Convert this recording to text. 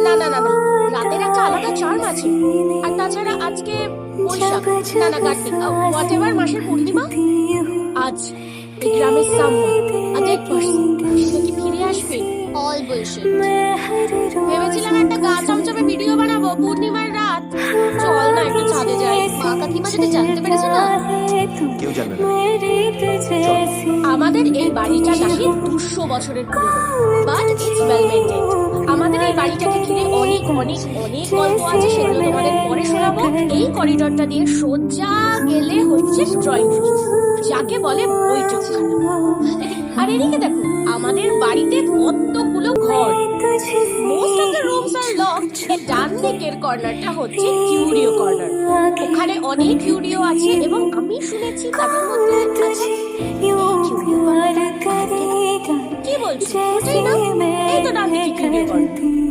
না না না না, রাতের একটা আলাদা চার্ম আছে। আর তাছাড়া আজকে বৈশাখ, না না কার্তিক, হোয়াট এভার মাসের পূর্ণিমা, আজ এই গ্রামের সামওয়ান, আ ডেড পার্সন, সে কি ফিরে আসবে? All bullshit. ভেবেছিলাম একটা গা চমচমে ভিডিও বানাবো পূর্ণিমার রাত। চল না একটু ছাদে যাই। মা কাকিমা যদি জানতে পেরেছে না। কেউ জানবে না। আমাদের এই বাড়িটা নাকি 200 বছরের পুরনো, বাট ইটস ওয়েল মেইনটেইনড। আমাদের এই বাড়িটাকে ঘিরে অনেক অনেক অনেক গল্প আছে, সেগুলো তোমাদের পরে শোনাবো। এই করিডোরটা দিয়ে সোজা গেলে হচ্ছে ড্রয়িং রুম, যাকে বলে বৈঠকখানা। আর এদিকে দেখো আমাদের বাড়িতে কতগুলো ঘর। Most of the rooms are locked. এই ডান দিকের কর্নারটা হচ্ছে কিউরিও কর্নার। ওখানে অনেক কিউরিও আছে এবং আমি শুনেছি তাদের মধ্যে আছে কি বলছো? ওটাই না? এই তো ডান দিকে কিউরিও কর্নার।